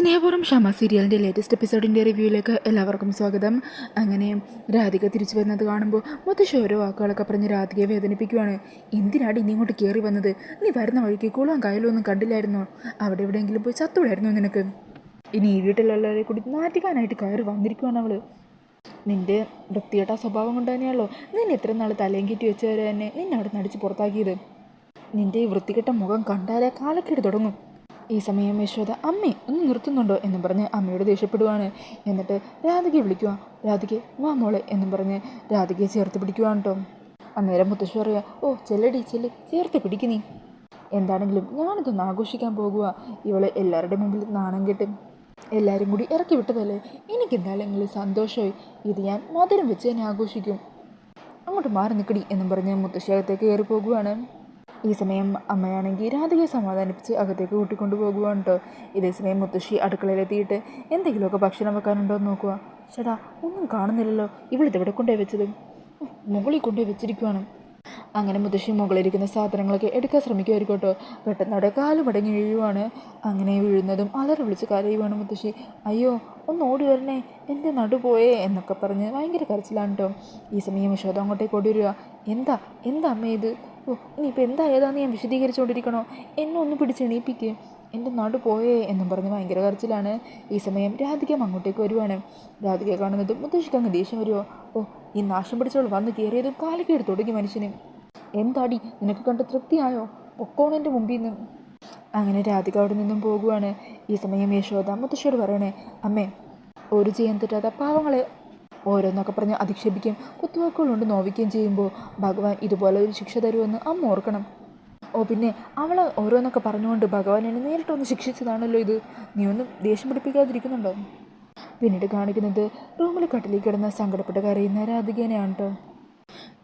സ്നേഹപൂർവ്വം ക്ഷമ സീരിയലിൻ്റെ ലേറ്റസ്റ്റ് എപ്പിസോഡിൻ്റെ റിവ്യൂയിലേക്ക് എല്ലാവർക്കും സ്വാഗതം. അങ്ങനെ രാധിക തിരിച്ചു വരുന്നത് കാണുമ്പോൾ മുത്തശ്ശി ഓരോ വാക്കുകളൊക്കെ പറഞ്ഞ് രാധികയെ വേദനിപ്പിക്കുവാണ്. എന്തിനാടി നീ ഇങ്ങോട്ട് കയറി വന്നത്? നീ വരുന്ന വഴിക്ക് കുളവും കായലും ഒന്നും കണ്ടില്ലായിരുന്നോ? അവിടെ എവിടെയെങ്കിലും പോയി ചത്തൂടായിരുന്നോ നിനക്ക്? ഇനി ഈ വീട്ടിലുള്ളവരെ കൂടി നാറ്റിക്കാനായിട്ട് കയറി വന്നിരിക്കുവാണ് അവൾ. നിൻ്റെ വൃത്തികെട്ട സ്വഭാവം കൊണ്ട് തന്നെയാണല്ലോ നിന്നെ ഇത്ര നാൾ തലയും കയറ്റി വെച്ചവരെ തന്നെ നിന്നെ അവിടെ നടിച്ച് പുറത്താക്കിയത്. നിൻ്റെ ഈ വൃത്തികെട്ട മുഖം കണ്ടാലേ കാലക്കേട് തുടങ്ങും. ഈ സമയം യശോദ അമ്മേ ഒന്ന് നിർത്തുന്നുണ്ടോ എന്നും പറഞ്ഞ് അമ്മയോട് ദേഷ്യപ്പെടുവാണ്. എന്നിട്ട് രാധികയെ വിളിക്കുക. രാധികയെ വാ മോളെ എന്നും പറഞ്ഞ് രാധികയെ ചേർത്ത് പിടിക്കുവാണ് കേട്ടോ. അന്നേരം മുത്തശ്ശി പറയുക, ഓ ചെല്ലടി ചെല്ല്, ചേർത്ത് പിടിക്കുന്നീ. എന്താണെങ്കിലും ഞാനിതൊന്ന് ആഘോഷിക്കാൻ പോകുക. ഇവളെ എല്ലാവരുടെ മുമ്പിൽ നാണം കെട്ടും. എല്ലാവരും കൂടി ഇറക്കി വിട്ടതല്ലേ, എനിക്കെന്താണെങ്കിലും സന്തോഷമായി. ഇത് ഞാൻ മധുരം വെച്ച് തന്നെ ആഘോഷിക്കും. അങ്ങോട്ട് മാറി നിൽക്കടി എന്നും പറഞ്ഞ് മുത്തശ്ശി അകത്തേക്ക് കയറി പോകുവാണ്. ഈ സമയം അമ്മയാണെങ്കിൽ രാധികയെ സമാധാനിപ്പിച്ച് അകത്തേക്ക് കൂട്ടിക്കൊണ്ടു പോകുവാണ് കേട്ടോ. ഇതേസമയം മുത്തശ്ശി അടുക്കളയിലെത്തിയിട്ട് എന്തെങ്കിലുമൊക്കെ ഭക്ഷണം വെക്കാനുണ്ടോ എന്ന് നോക്കുക. ചേട്ടാ ഒന്നും കാണുന്നില്ലല്ലോ, ഇവളിതെവിടെ കൊണ്ടുപോയി വെച്ചത്? മുകളിൽ കൊണ്ടുപോയി വെച്ചിരിക്കുവാണ്. അങ്ങനെ മുത്തശ്ശി മുകളിലിരിക്കുന്ന സാധനങ്ങളൊക്കെ എടുക്കാൻ ശ്രമിക്കുമായിരിക്കും കേട്ടോ. പെട്ടെന്ന് അവിടെ കാല് മടങ്ങി വീഴുവാണ്. അങ്ങനെ വീഴുന്നതും അലറി വിളിച്ച് കരയുവാണ് മുത്തശ്ശി. അയ്യോ ഒന്ന് ഓടി വരണേ, എൻ്റെ നടു പോയേ എന്നൊക്കെ പറഞ്ഞ് ഭയങ്കര കരച്ചിലാണ് കേട്ടോ. ഈ സമയം യശോദ അങ്ങോട്ടേക്ക് ഓടി വരിക. എന്താ എന്താ അമ്മ ഇത്? ഓ ഇനിയിപ്പോൾ എന്താ ഏതാന്ന് ഞാൻ വിശദീകരിച്ചുകൊണ്ടിരിക്കണോ? എന്നെ ഒന്ന് പിടിച്ചെണീപ്പിക്കുക, എൻ്റെ നടു പോയേ എന്നും പറഞ്ഞ് ഭയങ്കര കരച്ചിലാണ്. ഈ സമയം രാധിക അങ്ങോട്ടേക്ക് വരുവാണ്. രാധിക കാണുന്നതും മുത്തശ്ശിക്ക് അങ്ങ് ദേഷ്യം വരുമോ. ഓ ഈ നാശം പിടിച്ചവൾ വന്ന് കയറിയതും കാലിക്കേട് തുടങ്ങി മനുഷ്യന്. എന്താടി നിനക്ക് കണ്ട് തൃപ്തിയായോ? പൊക്കോണെൻ്റെ മുമ്പിൽ നിന്ന്. അങ്ങനെ രാധിക അവിടെ നിന്നും പോകുവാണ്. ഈ സമയം യശോദ മുത്തശ്ശിയോട് പറയണേ, അമ്മേ ഒരു ചെയ്യാൻ തെറ്റാത്ത പാവങ്ങളെ ഓരോന്നൊക്കെ പറഞ്ഞ് അധിക്ഷേപിക്കുകയും കുത്തുവാക്കുകളുണ്ട് നോവിക്കുകയും ചെയ്യുമ്പോൾ ഭഗവാൻ ഇതുപോലെ ഒരു ശിക്ഷ തരുമെന്ന് അമ്മ ഓർക്കണം. ഓ പിന്നെ അവൾ ഓരോന്നൊക്കെ പറഞ്ഞുകൊണ്ട് ഭഗവാൻ എന്നെ നേരിട്ടൊന്ന് ശിക്ഷിച്ചതാണല്ലോ ഇത്. നീ ഒന്നും ദേഷ്യം പിടിപ്പിക്കാതിരിക്കുന്നുണ്ടോ? പിന്നീട് കാണിക്കുന്നത് റൂമിൽ കട്ടിലേക്ക് കിടന്ന് സങ്കടപ്പെട്ട് കരയുന്ന രാധികേനെയാണ് കേട്ടോ.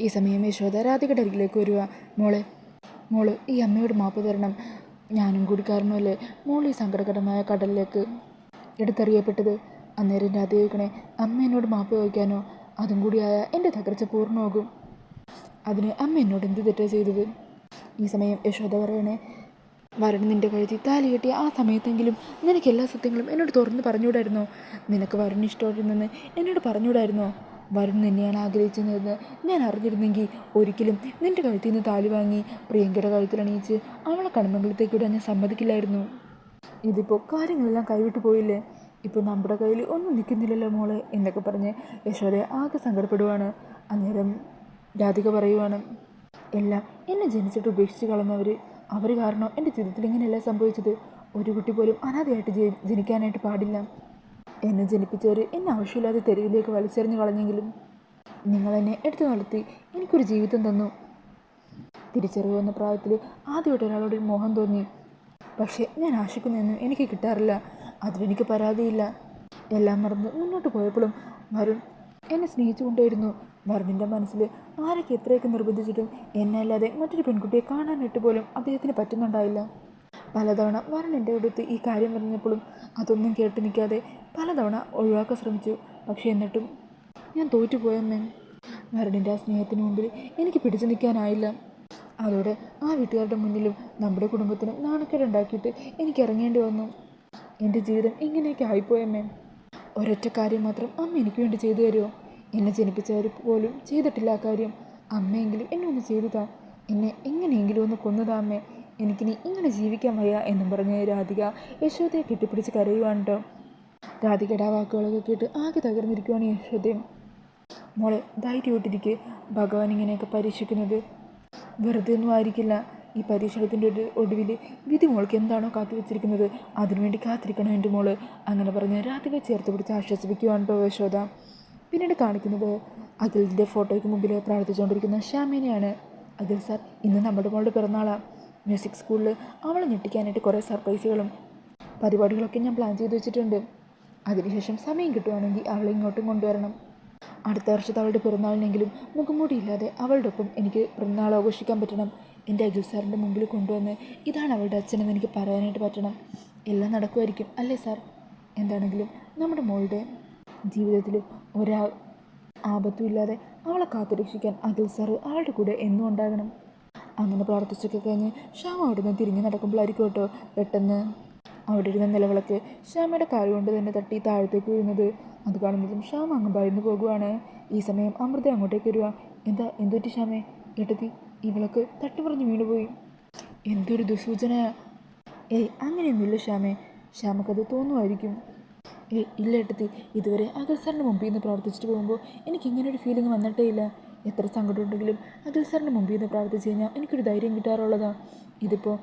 ഈ സമയം യശോദ രാധികയുടെ അരികിലേക്ക് വരിക. മോള് ഈ അമ്മയോട് മാപ്പ് തരണം. ഞാനും കൂടി കാരണമല്ലേ മോൾ ഈ സങ്കടകരമായ കടലിലേക്ക് എടുത്തെറിയപ്പെട്ടത്. അന്നേരം രാധിക ചോദിക്കണേ, അമ്മ എന്നോട് മാപ്പ് ചോദിക്കാനോ? അതും കൂടിയായാൽ എൻ്റെ തകർച്ച പൂർണ്ണമാകും. അതിന് അമ്മ എന്നോട് എന്ത് തെറ്റാ ചെയ്തത്? ഈ സമയം യശോദ പറയണേ, വരൻ നിൻ്റെ കഴുത്തി താലി കെട്ടിയ ആ സമയത്തെങ്കിലും നിനക്ക് എല്ലാ സത്യങ്ങളും എന്നോട് തുറന്ന് പറഞ്ഞുകൂടായിരുന്നോ? നിനക്ക് വരൻ ഇഷ്ടമായിരുന്നെന്ന് എന്നോട് പറഞ്ഞുകൂടായിരുന്നോ? വരൻ നിന്നെയാണ് ആഗ്രഹിച്ചതെന്ന് ഞാൻ അറിഞ്ഞിരുന്നെങ്കിൽ ഒരിക്കലും നിൻ്റെ കഴുത്തിൽ നിന്ന് താലി വാങ്ങി പ്രിയങ്കയുടെ കഴുത്തിലണിയിച്ച് അവളെ കൺമംഗലത്തേക്ക് വിടാൻ ഞാൻ സമ്മതിക്കില്ലായിരുന്നു. ഇതിപ്പോൾ കാര്യങ്ങളെല്ലാം കൈവിട്ടു പോയില്ലേ? ഇപ്പോൾ നമ്മുടെ കയ്യിൽ ഒന്നും നിൽക്കുന്നില്ലല്ലോ മോളെ എന്നൊക്കെ പറഞ്ഞ് യശോദ ആകെ സങ്കടപ്പെടുവാണ്. അന്നേരം രാധിക പറയുവാണ്, എല്ലാം എന്നെ ജനിച്ചിട്ട് ഉപേക്ഷിച്ച് കളഞ്ഞവർ, അവർ കാരണം എൻ്റെ ജീവിതത്തിൽ ഇങ്ങനെയല്ല സംഭവിച്ചത്. ഒരു കുട്ടി പോലും അനാഥയായിട്ട് ജനിക്കാനായിട്ട് പാടില്ല. എന്നെ ജനിപ്പിച്ചവർ എന്നെ ആവശ്യമില്ലാതെ തെരുവിലേക്ക് വലിച്ചെറിഞ്ഞ് കളഞ്ഞെങ്കിലും നിങ്ങളെന്നെ എടുത്തു നടത്തി എനിക്കൊരു ജീവിതം തന്നു. തിരിച്ചറിയുന്ന പ്രായത്തിൽ ആദ്യമായിട്ട് ഒരാളോട് മോഹം തോന്നി. പക്ഷേ ഞാൻ ആശിക്കുന്നതൊന്നും എനിക്ക് കിട്ടാറില്ല. അതിലെനിക്ക് പരാതിയില്ല. എല്ലാം മറന്ന് മുന്നോട്ട് പോയപ്പോഴും വരുൺ എന്നെ സ്നേഹിച്ചു കൊണ്ടേയിരുന്നു. വരുണിൻ്റെ മനസ്സിൽ ആരൊക്കെ എത്രയൊക്കെ നിർബന്ധിച്ചിട്ടും എന്നെ അല്ലാതെ മറ്റൊരു പെൺകുട്ടിയെ കാണാനായിട്ട് പോലും അദ്ദേഹത്തിന് പറ്റുന്നുണ്ടായില്ല. പലതവണ വരുൺ എൻ്റെ അടുത്ത് ഈ കാര്യം പറഞ്ഞപ്പോഴും അതൊന്നും കേട്ട് നിൽക്കാതെ പലതവണ ഒഴിവാക്കാൻ ശ്രമിച്ചു. പക്ഷേ എന്നിട്ടും ഞാൻ തോറ്റുപോയമ്മേ. വരുണിൻ്റെ ആ സ്നേഹത്തിന് മുമ്പിൽ എനിക്ക് പിടിച്ചു നിൽക്കാനായില്ല. അതോടെ ആ വീട്ടുകാരുടെ മുന്നിലും നമ്മുടെ കുടുംബത്തിനും നാണക്കേടുണ്ടാക്കിയിട്ട് എനിക്ക് ഇറങ്ങേണ്ടി വന്നു. എൻ്റെ ജീവിതം ഇങ്ങനെയൊക്കെ ആയിപ്പോയമ്മേ. ഒരൊറ്റ കാര്യം മാത്രം അമ്മ എനിക്ക് വേണ്ടി ചെയ്തു തരുമോ? എന്നെ ജനിപ്പിച്ചവർ പോലും ചെയ്തിട്ടില്ല ആ കാര്യം. അമ്മയെങ്കിലും എന്നെ ഒന്ന് ചെയ്തു താ. എന്നെ എങ്ങനെയെങ്കിലും ഒന്ന് കൊന്നുതാ അമ്മേ. എനിക്കിനി ഇങ്ങനെ ജീവിക്കാൻ വയ്യ എന്നും പറഞ്ഞ് രാധിക യശോദയെ കെട്ടിപ്പിടിച്ച് കരയുവാണ് കേട്ടോ. രാധികയുടെ ആ വാക്കുകളൊക്കെ കേട്ട് ആകെ തകർന്നിരിക്കുവാണ് യശോദയും. മോളെ ധൈര്യമായിട്ടിരിക്കുക. ഭഗവാൻ ഇങ്ങനെയൊക്കെ പരീക്ഷിക്കുന്നത് വെറുതെ ഒന്നും ആയിരിക്കില്ല. ഈ പരീക്ഷണത്തിൻ്റെ ഒടുവിൽ വിധി മോൾക്ക് എന്താണോ കാത്തു വെച്ചിരിക്കുന്നത് അതിനുവേണ്ടി കാത്തിരിക്കണം എൻ്റെ മോള്. അങ്ങനെ പറഞ്ഞ് രാധിക ചേർത്ത് പിടിച്ച് ആശ്വസിപ്പിക്കുവാണ് കേട്ടോ യശോദ. പിന്നീട് കാണിക്കുന്നത് അഖിലിൻ്റെ ഫോട്ടോയ്ക്ക് മുമ്പിൽ പ്രാർത്ഥിച്ചുകൊണ്ടിരിക്കുന്ന ശ്യാമിനെയാണ്. അഖിൽ സാർ, ഇന്ന് നമ്മുടെ മോളുടെ പിറന്നാളാണ്. മ്യൂസിക് സ്കൂളിൽ അവളെ ഞെട്ടിക്കാനായിട്ട് കുറേ സർപ്രൈസുകളും പരിപാടികളൊക്കെ ഞാൻ പ്ലാൻ ചെയ്ത് വെച്ചിട്ടുണ്ട്. അതിനുശേഷം സമയം കിട്ടുവാണെങ്കിൽ അവളെ ഇങ്ങോട്ടും കൊണ്ടുവരണം. അടുത്ത വർഷത്തെ അവളുടെ പിറന്നാളിനെങ്കിലും മുഖംമൂടിയില്ലാതെ അവളുടെ ഒപ്പം എനിക്ക് പിറന്നാൾ ആഘോഷിക്കാൻ പറ്റണം. എൻ്റെ അഖിൽ സാറിൻ്റെ മുമ്പിൽ കൊണ്ടുവന്ന് ഇതാണ് അവളുടെ അച്ഛനെന്ന് എനിക്ക് പറയാനായിട്ട് പറ്റണം. എല്ലാം നടക്കുമായിരിക്കും അല്ലേ സാർ? എന്താണെങ്കിലും നമ്മുടെ മോളുടെ ജീവിതത്തിൽ ആപത്തും ഇല്ലാതെ അവളെ കാത്തുരക്ഷിക്കാൻ അഖിൽ സാറ് അവളുടെ കൂടെ എന്നും ഉണ്ടാകണം. അങ്ങനെ പ്രാർത്ഥിച്ചൊക്കെ കഴിഞ്ഞ് ശ്യാമ അവിടെ നിന്ന് തിരിഞ്ഞ് നടക്കുമ്പോഴായിരിക്കും കേട്ടോ പെട്ടെന്ന് അവിടെ ഇരുന്ന നിലവിളക്ക് ശ്യാമയുടെ കാല് കൊണ്ട് തന്നെ തട്ടി താഴത്തേക്ക് വീഴുന്നത് അത് കാണുന്നതും ശ്യാമ അങ്ങ് ഭയന്നു പോകുവാണ്. ഈ സമയം അമൃത അങ്ങോട്ടേക്ക് വരിക. എന്തൊറ്റി ശ്യാമേ? ഏട്ടത്തി, ഈ വിളക്ക് തട്ടിമറിഞ്ഞ് വീണുപോയി. എന്തൊരു ദുസൂചന. ഏയ് അങ്ങനെയൊന്നുമില്ല ശ്യാമേ, ശ്യാമക്കത് തോന്നുമായിരിക്കും. ഇല്ല ഏട്ടത്തി, ഇതുവരെ അഖിൽ സാറിന് മുമ്പിൽ നിന്ന് പ്രാർത്ഥിച്ചിട്ട് പോകുമ്പോൾ എനിക്ക് ഇങ്ങനെ ഒരു ഫീലിംഗ് വന്നിട്ടേ ഇല്ല. എത്ര സങ്കടം ഉണ്ടെങ്കിലും അഖിൽ സാറിന് മുമ്പിൽ നിന്ന് പ്രാർത്ഥിച്ച് കഴിഞ്ഞാൽ എനിക്കൊരു ധൈര്യം കിട്ടാറുള്ളതാണ്. ഇതിപ്പോൾ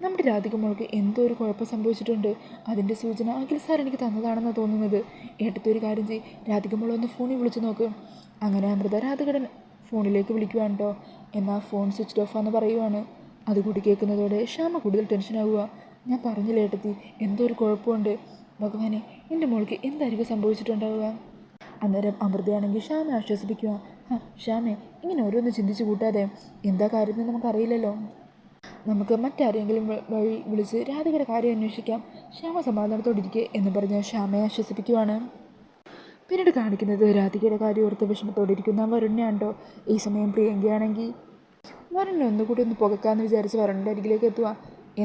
നമ്മുടെ രാധിക മോൾക്ക് എന്തോ ഒരു കുഴപ്പം സംഭവിച്ചിട്ടുണ്ട്. അതിൻ്റെ സൂചന അഖിൽ സാർ എനിക്ക് തന്നതാണെന്നാണ് തോന്നുന്നത്. ഏട്ടത്തി ഒരു കാര്യം ചെയ്യ്, രാധിക മോളെ ഒന്ന് ഫോണിൽ വിളിച്ച് നോക്ക്. അങ്ങനെ അമൃത രാധികയുടെ ഫോണിലേക്ക് വിളിക്കുവാണ് കേട്ടോ. എന്നാൽ ഫോൺ സ്വിച്ച് ഓഫ് ആണെന്ന് പറയുവാണ്. അതുകൂടി കേൾക്കുന്നതോടെ ശ്യാമ കൂടുതൽ ടെൻഷനാവുക. ഞാൻ പറഞ്ഞില്ല ഏട്ടത്തി, എന്തോ ഒരു കുഴപ്പമുണ്ട്. ഭഗവാനെ, എൻ്റെ മോൾക്ക് എന്തായിരിക്കും സംഭവിച്ചിട്ടുണ്ടാവുക? അന്നേരം അമൃതയാണെങ്കിൽ ശ്യാമെ ആശ്വസിപ്പിക്കുക. ശ്യാമെ, ഇങ്ങനെ ഓരോന്ന് ചിന്തിച്ച് കൂട്ടാതെ, എന്താ കാര്യമെന്ന് നമുക്കറിയില്ലല്ലോ. നമുക്ക് മറ്റാരെങ്കിലും വഴി വിളിച്ച് രാധികയുടെ കാര്യം അന്വേഷിക്കാം. ശ്യാമ സമാധാനത്തോടിരിക്കുക എന്ന് പറഞ്ഞ് ശ്യാമയെ ആശ്വസിപ്പിക്കുവാണ്. പിന്നീട് കാണിക്കുന്നത് രാധികയുടെ കാര്യം ഓർത്ത് വിഷമത്തോടെ ഇരിക്കുന്ന വരുണിനെയാണ്ടോ. ഈ സമയം പ്രിയങ്കയാണെങ്കിൽ വരുണിനെ ഒന്നുകൂടി ഒന്ന് പുകക്കാമെന്ന് വിചാരിച്ച് വരുണിൻ്റെ അരികിലേക്ക് എത്തുക.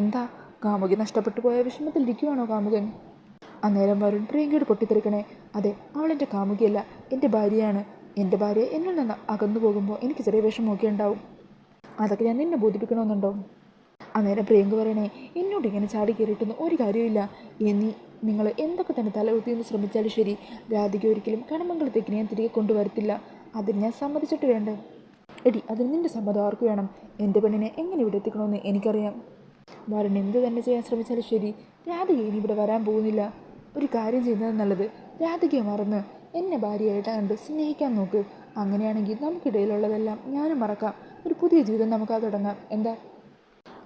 എന്താ, കാമുകി നഷ്ടപ്പെട്ടു പോയ വിഷമത്തിലിരിക്കുവാണോ കാമുകൻ? അന്നേരം വരുൺ പ്രിയങ്കയോട് പൊട്ടിത്തെറിക്കണേ. അതെ, അവളെൻ്റെ കാമുകിയല്ല, എൻ്റെ ഭാര്യയാണ്. എൻ്റെ ഭാര്യ എന്നിൽ നിന്ന് അകന്നു പോകുമ്പോൾ എനിക്ക് ചെറിയ വിഷമമൊക്കെ ഉണ്ടാവും. അതൊക്കെ ഞാൻ നിന്നെ ബോധിപ്പിക്കണമെന്നുണ്ടോ? അന്നേരം പ്രിയങ്ക പറയണേ, എന്നോട് ഇങ്ങനെ ചാടി കയറിയിട്ടൊന്നും ഒരു കാര്യമില്ല. ഇനി നിങ്ങൾ എന്തൊക്കെ തന്നെ തലകുത്തിയെന്ന് ശ്രമിച്ചാലും ശരി, രാധിക ഒരിക്കലും കടമംഗലത്തേക്ക് ഞാൻ തിരികെ കൊണ്ടുവരത്തില്ല. അതിന് ഞാൻ സമ്മതിച്ചിട്ട് വേണ്ടേ? എടി, അതിന് നിൻ്റെ സമ്മതം ആർക്ക് വേണം? എൻ്റെ പെണ്ണിനെ എങ്ങനെ ഇവിടെ എത്തിക്കണമെന്ന് എനിക്കറിയാം. വരുൺ എന്ത് തന്നെ ചെയ്യാൻ ശ്രമിച്ചാലും ശരി, രാധിക ഇനി ഇവിടെ വരാൻ പോകുന്നില്ല. ഒരു കാര്യം ചെയ്യുന്നത് നല്ലത്, രാധികയെ മറന്ന് എന്നെ ഭാര്യയായിട്ട് കണ്ട് സ്നേഹിക്കാൻ നോക്ക്. അങ്ങനെയാണെങ്കിൽ നമുക്കിടയിലുള്ളതെല്ലാം ഞാനും മറക്കാം. ഒരു പുതിയ ജീവിതം നമുക്കത് തുടങ്ങാം.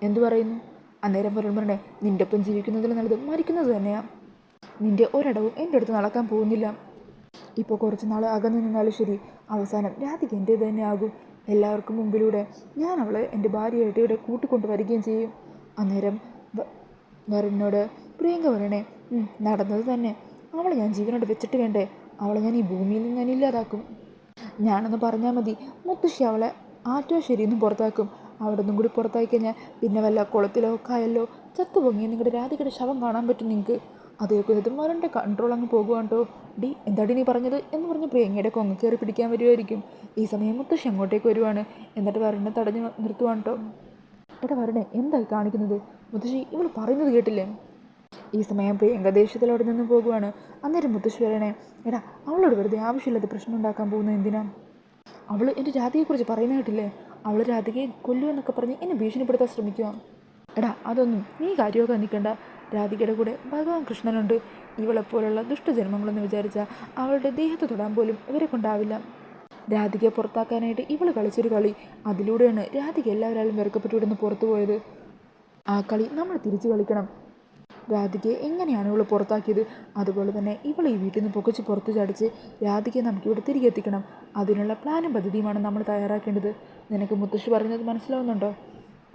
എന്തു പറയുന്നു? അന്നേരം വരുൺ പറഞ്ഞേ, നിൻ്റെ ഒപ്പം ജീവിക്കുന്നതിൽ നല്ലത് മരിക്കുന്നത് തന്നെയാണ്. നിൻ്റെ ഒരിടവും എൻ്റെ അടുത്ത് നടക്കാൻ പോകുന്നില്ല. ഇപ്പോൾ കുറച്ച് നാൾ അകന്നു നിന്നാലും ശരി, അവസാനം രാധിക എൻ്റേത് തന്നെ ആകും. എല്ലാവർക്കും മുമ്പിലൂടെ ഞാൻ അവളെ എൻ്റെ ഭാര്യയായിട്ട് ഇവിടെ കൂട്ടിക്കൊണ്ട് വരികയും ചെയ്യും. അന്നേരം വരുണിനോട് പ്രിയങ്ക പറയണേ, നടന്നത് തന്നെ. അവളെ ഞാൻ ജീവനോട് വെച്ചിട്ട് വേണ്ടേ? അവളെ ഞാൻ ഈ ഭൂമിയിൽ നിന്ന് ഞാൻ ഇല്ലാതാക്കും. ഞാനൊന്ന് പറഞ്ഞാൽ മതി, മുത്തശ്ശി അവളെ ആറ്റുവാശ്ശേരിയിൽ നിന്ന് പുറത്താക്കും. അവിടെ നിന്നും കൂടി പുറത്താക്കി കഴിഞ്ഞാൽ പിന്നെ വല്ല കുളത്തിലോ കായലിലോ ചത്തുപൊങ്ങിയ നിങ്ങളുടെ രാധികയുടെ ശവം കാണാൻ പറ്റും നിങ്ങൾക്ക്. അത് കേൾക്കുന്നതും അവരുടെ കൺട്രോൾ അങ്ങ് പോകുവാണ് കേട്ടോ. എന്താടി നീ പറഞ്ഞത് എന്ന് പറഞ്ഞ് പ്രിയങ്കയുടെ കൊങ്ങ് കയറി പിടിക്കാൻ വരുമായിരിക്കും. ഈ സമയം മുത്തശ്ശി അങ്ങോട്ടേക്ക് വരുവാണ്. എന്നിട്ട് വരുണെ തടഞ്ഞ് നിർത്തുവാണ് കേട്ടോ. എടാ വരുണെ, എന്തായി കാണിക്കുന്നത്? മുത്തശ്ശി, ഇവൾ പറയുന്നത് കേട്ടില്ലേ? ഈ സമയം പ്രിയങ്ക ദേഷ്യത്തിൽ അവിടെ നിന്ന് പോകുവാണ്. അന്നേരം മുത്തശ്ശി പറയണേ, എടാ, അവളോട് വെറുതെ ആവശ്യമില്ലാത്ത പ്രശ്നം ഉണ്ടാക്കാൻ പോകുന്നത് എന്തിനാ? അവൾ എൻ്റെ രാധികയെക്കുറിച്ച് പറയുന്ന കേട്ടില്ലേ? അവൾ രാധികയെ കൊല്ലുമെന്നൊക്കെ പറഞ്ഞ് എന്നെ ഭീഷണിപ്പെടുത്താൻ ശ്രമിക്കുക. എടാ, അതൊന്നും നീ കാര്യമൊക്കെ നിൽക്കണ്ട. രാധികയുടെ കൂടെ ഭഗവാൻ കൃഷ്ണനുണ്ട്. ഇവളെപ്പോലുള്ള ദുഷ്ടജന്മങ്ങളെന്ന് വിചാരിച്ചാൽ അവളുടെ ദേഹത്ത് തൊടാൻ പോലും ഇവരെ കൊണ്ടാവില്ല. രാധികയെ പുറത്താക്കാനായിട്ട് ഇവൾ കളിച്ചൊരു കളി, അതിലൂടെയാണ് രാധിക എല്ലാവരാലും വെറുക്കപ്പെട്ടു വിടുന്ന് പുറത്തു പോയത്. ആ കളി നമ്മൾ തിരിച്ചു കളിക്കണം. രാധികയെ എങ്ങനെയാണ് ഇവൾ പുറത്താക്കിയത്, അതുപോലെ തന്നെ ഇവൾ ഈ വീട്ടിൽ നിന്ന് പൊക്കച്ച് പുറത്ത് ചാടിച്ച് രാധികയെ നമുക്കിവിടെ തിരികെ എത്തിക്കണം. അതിനുള്ള പ്ലാനും പദ്ധതിയുമാണ് നമ്മൾ തയ്യാറാക്കേണ്ടത്. നിനക്ക് മുത്തശ്ശി പറഞ്ഞത് മനസ്സിലാവുന്നുണ്ടോ?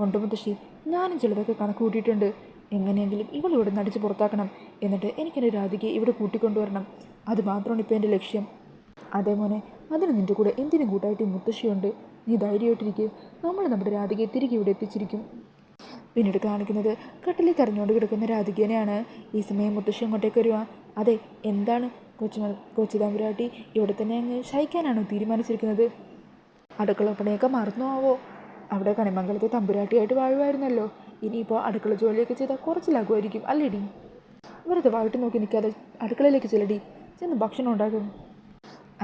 ഉണ്ട് മുത്തശ്ശി, ഞാനും ചിലതൊക്കെ കണക്ക് കൂട്ടിയിട്ടുണ്ട്. എങ്ങനെയെങ്കിലും ഇവളിവിടെ നടിച്ച് പുറത്താക്കണം. എന്നിട്ട് എനിക്കെൻ്റെ രാധികയെ ഇവിടെ കൂട്ടിക്കൊണ്ടുവരണം. അത് മാത്രമാണ് ഇപ്പോൾ എൻ്റെ ലക്ഷ്യം. അതേ മോനെ, അതിന് നിൻ്റെ കൂടെ എന്തിനും കൂട്ടായിട്ട് മുത്തശ്ശിയുണ്ട്. നീ ധൈര്യമായിട്ടിരിക്കുക. നമ്മൾ നമ്മുടെ രാധികയെ തിരികെ ഇവിടെ എത്തിച്ചിരിക്കും. പിന്നീട് കാണിക്കുന്നത് കട്ടിലേക്ക് അറിഞ്ഞുകൊണ്ട് കിടക്കുന്ന രാധികേനെയാണ്. ഈ സമയം മുത്തശ്ശി അങ്ങോട്ടേക്ക് വരുക. അതെ, എന്താണ് കൊച്ചു തമ്പുരാട്ടി ഇവിടെ തന്നെ അങ്ങ് ശയിക്കാനാണോ തീരുമാനിച്ചിരിക്കുന്നത്? അടുക്കള പണിയൊക്കെ മറന്നു ആവോ? അവിടെ കണിമംഗലത്തെ തമ്പുരാട്ടിയായിട്ട് വാഴുമായിരുന്നല്ലോ. ഇനിയിപ്പോൾ അടുക്കള ജോലിയൊക്കെ ചെയ്താൽ കുറച്ച് ലഘുമായിരിക്കും അല്ലേടി? വെറുതെ വായിട്ട് നോക്കി നിൽക്കാതെ അടുക്കളയിലേക്ക് ചെല്ലടി, ചെന്ന് ഭക്ഷണം ഉണ്ടാക്കും.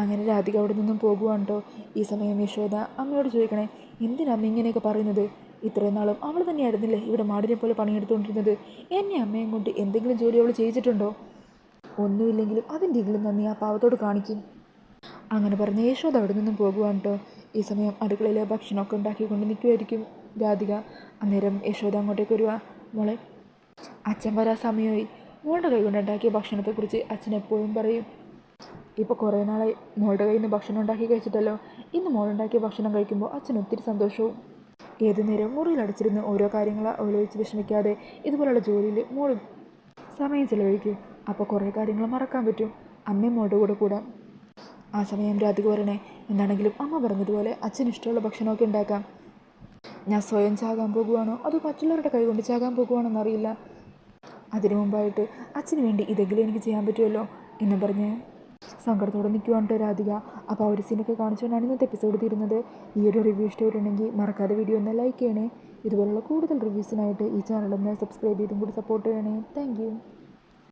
അങ്ങനെ രാധിക അവിടെ നിന്നും പോകുവാണ് കേട്ടോ. ഈ സമയം യശോദ അമ്മയോട് ചോദിക്കണേ, എന്തിനാ അമ്മ ഇങ്ങനെയൊക്കെ പറയുന്നത്? ഇത്രയും നാളും അവൾ തന്നെയായിരുന്നില്ലേ ഇവിടെ മാടിനെ പോലെ പണിയെടുത്തുകൊണ്ടിരുന്നത്? എന്നെ അമ്മയും കൊണ്ട് എന്തെങ്കിലും ജോലി അവൾ ചെയ്യിച്ചിട്ടുണ്ടോ? ഒന്നുമില്ലെങ്കിലും അതിൻ്റെങ്കിലും നന്ദി ആ പാവത്തോട് കാണിക്കും. അങ്ങനെ പറഞ്ഞ് യശോദ അവിടെ നിന്നും പോകുവാണ് കേട്ടോ. ഈ സമയം അടുക്കളയിലെ ഭക്ഷണമൊക്കെ ഉണ്ടാക്കിക്കൊണ്ട് നിൽക്കുമായിരിക്കും രാധിക. അന്നേരം യശോദ അങ്ങോട്ടേക്ക് വരുക. മോളെ, അച്ഛൻ വരാൻ സമയമായി. മോളുടെ കൈ കൊണ്ടുണ്ടാക്കിയ ഭക്ഷണത്തെക്കുറിച്ച് അച്ഛൻ എപ്പോഴും പറയും. ഇപ്പോൾ കുറേ നാളായി മോളുടെ കയ്യിൽ നിന്ന് ഭക്ഷണം ഉണ്ടാക്കി കഴിച്ചിട്ടല്ലോ. ഇന്ന് മോളുണ്ടാക്കിയ ഭക്ഷണം കഴിക്കുമ്പോൾ അച്ഛൻ ഒത്തിരി സന്തോഷവും. ഏതു നേരം മുറിയിൽ അടച്ചിരുന്ന് ഓരോ കാര്യങ്ങൾ ആലോചിച്ച് വിഷമിക്കാതെ ഇതുപോലുള്ള ജോലിയിൽ മോളും സമയം ചിലവഴിക്കും. അപ്പോൾ കുറേ കാര്യങ്ങൾ മറക്കാൻ പറ്റും. അമ്മയും മോളുടെ കൂടെ കൂടാം. ആ സമയം രാധിക പറയണേ, എന്താണെങ്കിലും അമ്മ പറഞ്ഞതുപോലെ അച്ഛന് ഇഷ്ടമുള്ള ഭക്ഷണമൊക്കെ ഉണ്ടാക്കാം. ഞാൻ സ്വയം ചാകാൻ പോകുവാണോ അതോ മറ്റുള്ളവരുടെ കൈ കൊണ്ട് ചാകാൻ പോകുവാണോ എന്നറിയില്ല. അതിനു മുമ്പായിട്ട് അച്ഛന് വേണ്ടി ഇതെങ്കിലും എനിക്ക് ചെയ്യാൻ പറ്റുമല്ലോ എന്നും പറഞ്ഞ് സങ്കടത്തോടെ നിൽക്കുവാണ് കേട്ടോ രാധിക. അപ്പോൾ ആ ഒരു സീനൊക്കെ കാണിച്ചുകൊണ്ടാണ് ഇന്നത്തെ എപ്പിസോഡ് തീരുന്നത്. ഈ ഒരു റിവ്യൂ ഇഷ്ടമായിട്ടുണ്ടെങ്കിൽ മറക്കാതെ വീഡിയോ ഒന്ന് ലൈക്ക് ചെയ്യണേ. ഇതുപോലുള്ള കൂടുതൽ റിവ്യൂസിനായിട്ട് ഈ ചാനലൊന്ന് സബ്സ്ക്രൈബ് ചെയ്തും കൂടി സപ്പോർട്ട് ചെയ്യണേ. താങ്ക്